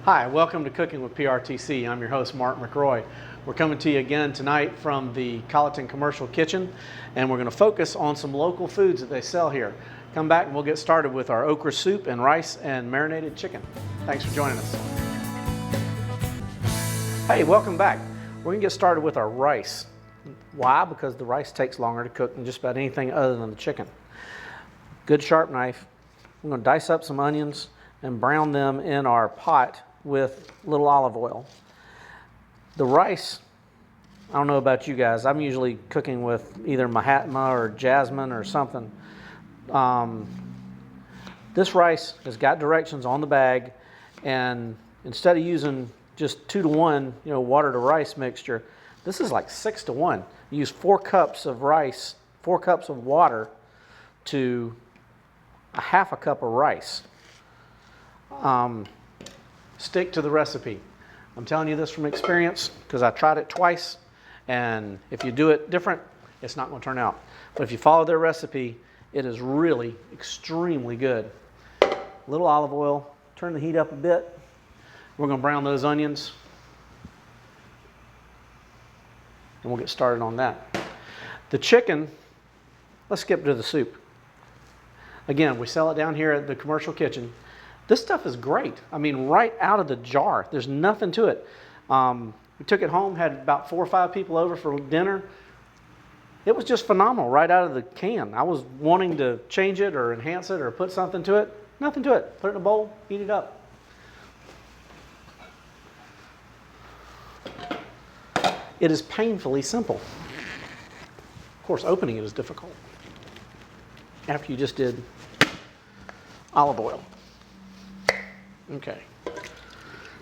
Hi, welcome to Cooking with PRTC. I'm your host, Mark McRoy. We're coming to you again tonight from the Colleton Commercial Kitchen, and we're going to focus on some local foods that they sell here. Come back and we'll get started with our okra soup and rice and marinated chicken. Thanks for joining us. Hey, welcome back. We're going to get started with our rice. Why? Because the rice takes longer to cook than just about anything other than the chicken. Good sharp knife. I'm going to dice up some onions and brown them in our pot with a little olive oil. The rice, I don't know about you guys, I'm usually cooking with either Mahatma or jasmine or something. This rice has got directions on the bag, and instead of using just 2-to-1, water to rice mixture, this is like 6-to-1. You use 4 cups of rice, 4 cups of water to a half a cup of rice. Stick to the recipe. I'm telling you this from experience because I tried it twice, and if you do it different, it's not going to turn out. But if you follow their recipe, it is really extremely good. A little olive oil, turn the heat up a bit. We're going to brown those onions, and we'll get started on that. The chicken, let's skip to the soup. Again, we sell it down here at the commercial kitchen. This stuff is great. I mean, right out of the jar. There's nothing to it. We took it home, had about 4 or 5 people over for dinner. It was just phenomenal right out of the can. I was wanting to change it or enhance it or put something to it. Nothing to it. Put it in a bowl, heat it up. It is painfully simple. Of course, opening it is difficult after you just did olive oil. Okay.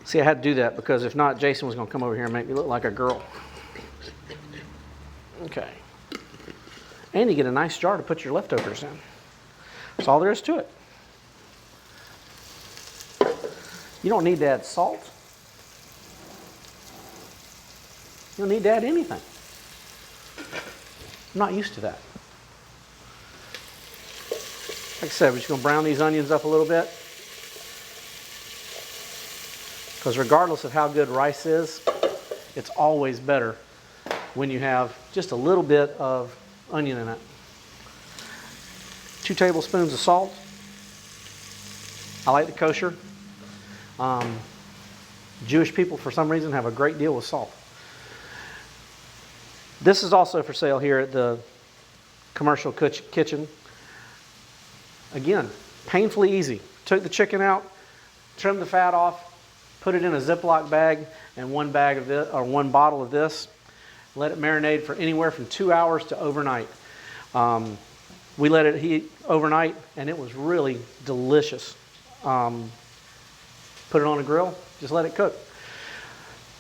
See, I had to do that because if not, Jason was going to come over here and make me look like a girl. Okay. And you get a nice jar to put your leftovers in. That's all there is to it. You don't need to add salt. You don't need to add anything. I'm not used to that. Like I said, we're just going to brown these onions up a little bit. Because regardless of how good rice is, it's always better when you have just a little bit of onion in it. 2 tablespoons of salt. I like the kosher. Jewish people, for some reason, have a great deal with salt. This is also for sale here at the commercial kitchen. Again, painfully easy. Took the chicken out, trimmed the fat off, put it in a Ziploc bag and 1 bag of this, or 1 bottle of this. Let it marinate for anywhere from 2 hours to overnight. We let it heat overnight, and it was really delicious. Put it on a grill, just let it cook.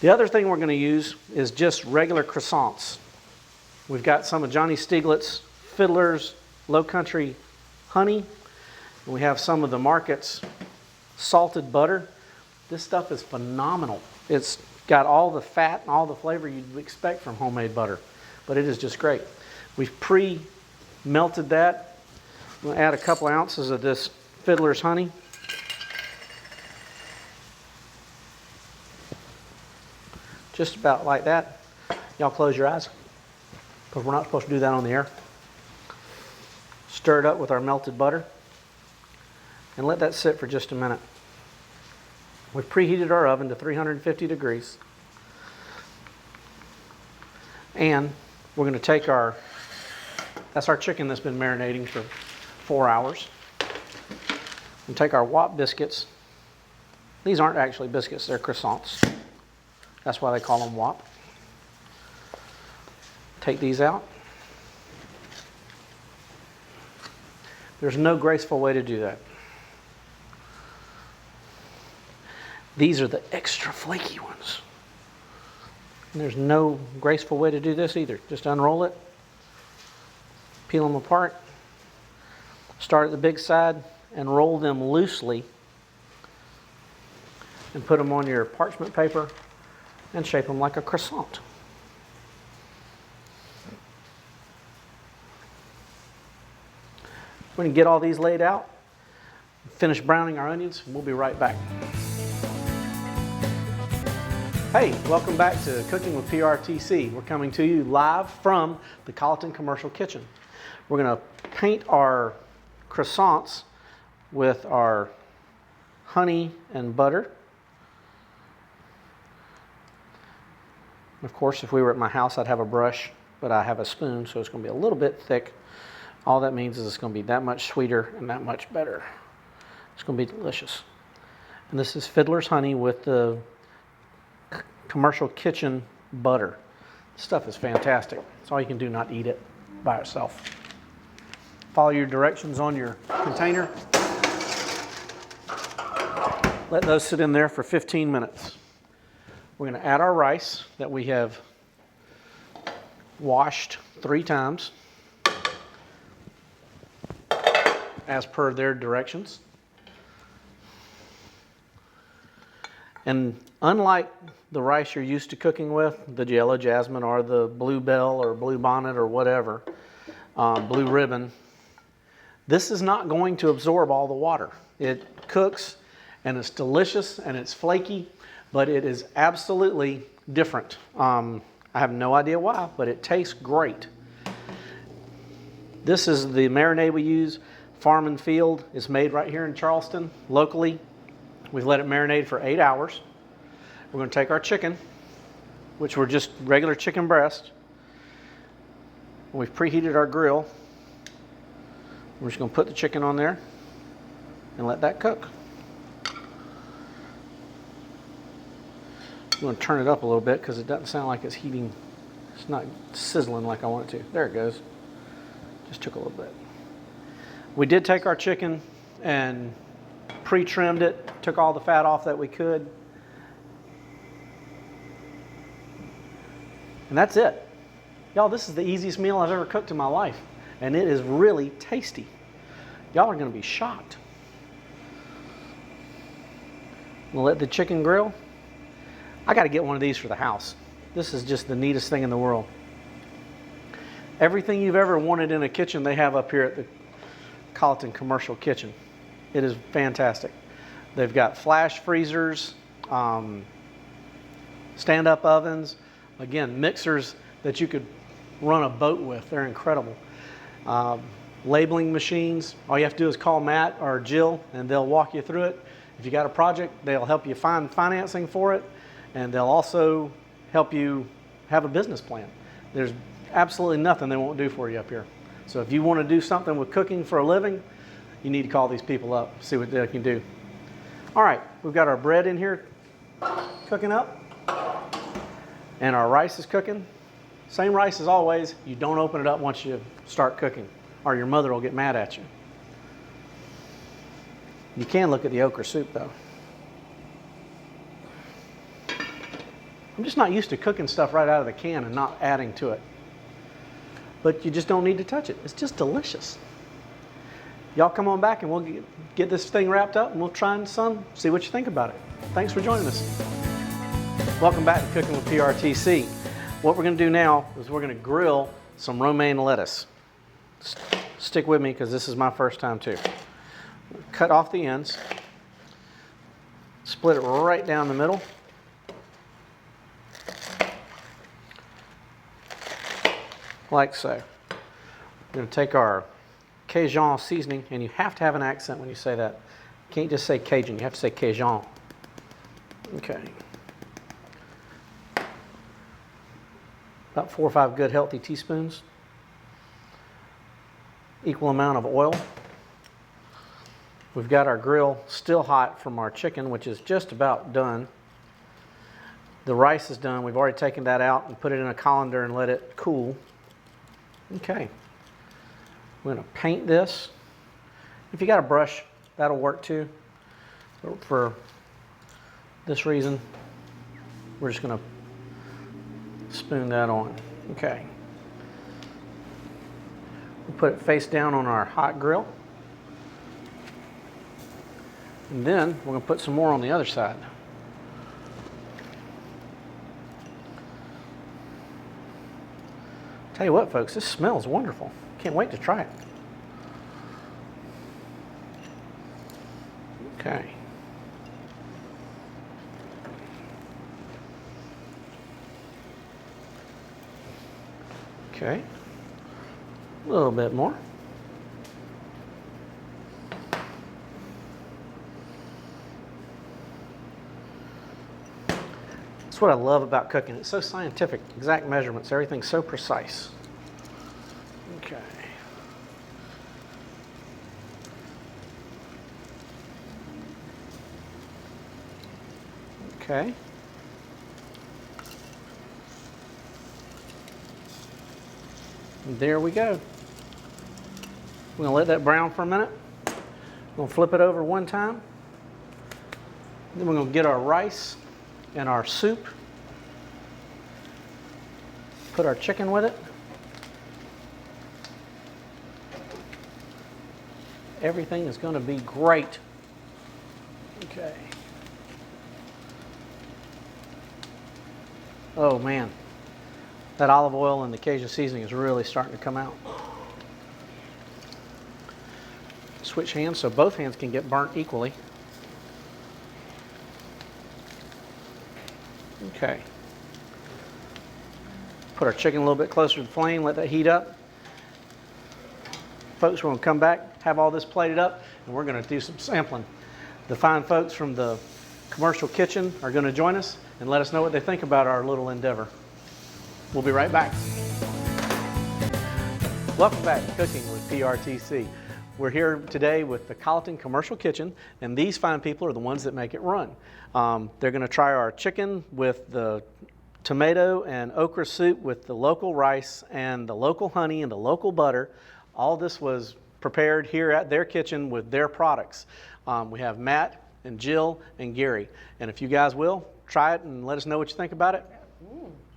The other thing we're going to use is just regular croissants. We've got some of Johnny Stieglitz's Fiddler's Low Country honey, and we have some of the Market's salted butter. This stuff is phenomenal. It's got all the fat and all the flavor you'd expect from homemade butter, but it is just great. We've pre-melted that. I'm going to add a couple ounces of this Fiddler's honey. Just about like that. Y'all close your eyes, because we're not supposed to do that on the air. Stir it up with our melted butter and let that sit for just a minute. We've preheated our oven to 350 degrees. And we're going to take that's our chicken that's been marinating for 4 hours. And take our Wop biscuits. These aren't actually biscuits, they're croissants. That's why they call them Wop. Take these out. There's no graceful way to do that. These are the extra flaky ones. And there's no graceful way to do this either. Just unroll it, peel them apart, start at the big side, and roll them loosely, and put them on your parchment paper and shape them like a croissant. We're going to get all these laid out, finish browning our onions, and we'll be right back. Hey, welcome back to Cooking with PRTC. We're coming to you live from the Colleton Commercial Kitchen. We're going to paint our croissants with our honey and butter. Of course, if we were at my house, I'd have a brush, but I have a spoon, so it's going to be a little bit thick. All that means is it's going to be that much sweeter and that much better. It's going to be delicious. And this is Fiddler's Honey with the Commercial Kitchen butter. This stuff is fantastic. It's all you can do not eat it by itself. Follow your directions on your container. Let those sit in there for 15 minutes. We're going to add our rice that we have washed 3 times as per their directions. And unlike the rice you're used to cooking with, the yellow jasmine or the bluebell or blue bonnet or whatever, blue ribbon, this is not going to absorb all the water. It cooks and it's delicious and it's flaky, but it is absolutely different. I have no idea why, but it tastes great. This is the marinade we use, Farm and Field. It's made right here in Charleston, locally. We've let it marinate for 8 hours. We're going to take our chicken, which were just regular chicken breast. We've preheated our grill. We're just going to put the chicken on there and let that cook. I'm going to turn it up a little bit because it doesn't sound like it's heating. It's not sizzling like I want it to. There it goes. Just took a little bit. We did take our chicken and pre-trimmed it, took all the fat off that we could. And that's it. Y'all, this is the easiest meal I've ever cooked in my life. And it is really tasty. Y'all are going to be shocked. We'll let the chicken grill. I got to get one of these for the house. This is just the neatest thing in the world. Everything you've ever wanted in a kitchen, they have up here at the Colleton Commercial Kitchen. It is fantastic. They've got flash freezers, stand-up ovens, again, mixers that you could run a boat with. They're incredible. Labeling machines. All you have to do is call Matt or Jill and they'll walk you through it. If you got a project, they'll help you find financing for it, and they'll also help you have a business plan. There's absolutely nothing they won't do for you up here. So if you want to do something with cooking for a living, you need to call these people up, see what they can do. All right, we've got our bread in here cooking up, and our rice is cooking. Same rice as always. You don't open it up once you start cooking, or your mother will get mad at you. You can look at the okra soup though. I'm just not used to cooking stuff right out of the can and not adding to it. But you just don't need to touch it. It's just delicious. Y'all come on back and we'll get this thing wrapped up and we'll try some, see what you think about it. Thanks for joining us. Welcome back to Cooking with PRTC. What we're going to do now is we're going to grill some romaine lettuce. Stick with me because this is my first time too. Cut off the ends, split it right down the middle. Like so. We're going to take our Cajun seasoning, and you have to have an accent when you say that. You can't just say Cajun, you have to say Cajun. Okay. About 4 or 5 good healthy teaspoons. Equal amount of oil. We've got our grill still hot from our chicken, which is just about done. The rice is done. We've already taken that out and put it in a colander and let it cool. Okay. We're going to paint this. If you got a brush, that'll work too. But for this reason, we're just going to spoon that on. Okay. We'll put it face down on our hot grill. And then we're going to put some more on the other side. Tell you what, folks, this smells wonderful. Can't wait to try it. Okay. Okay. A little bit more. That's what I love about cooking. It's so scientific, exact measurements, everything's so precise. Okay. Okay. And there we go. We're gonna let that brown for a minute. We're gonna flip it over one time. Then we're gonna get our rice and our soup. Put our chicken with it. Everything is gonna be great. Okay. Oh man, that olive oil and the Cajun seasoning is really starting to come out. Switch hands so both hands can get burnt equally. Okay. Put our chicken a little bit closer to the flame, let that heat up. Folks, we're going to come back, have all this plated up, and we're going to do some sampling. The fine folks from the commercial kitchen are going to join us and let us know what they think about our little endeavor. We'll be right back. Welcome back to Cooking with PRTC. We're here today with the Colleton Commercial Kitchen, and these fine people are the ones that make it run. They're going to try our chicken with the tomato and okra soup with the local rice and the local honey and the local butter. All this was prepared here at their kitchen with their products. We have Matt and Jill and Gary. And if you guys will, try it and let us know what you think about it.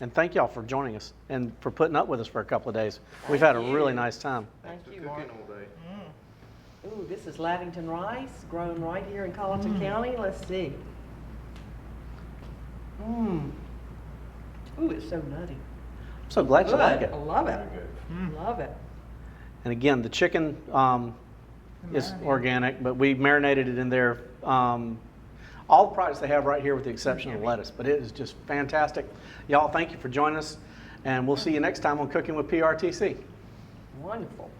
And thank y'all for joining us and for putting up with us for a couple of days. We've had a really nice time. Thank you, Mark. Ooh, this is Lavington rice, grown right here in Colleton County. Let's see. Ooh, it's so nutty. I'm so glad you like it. I love it. Love it. And again, the chicken is organic, but we marinated it in there. All the products they have right here with the exception of lettuce, but it is just fantastic. Y'all, thank you for joining us, and we'll see you next time on Cooking with PRTC. Wonderful.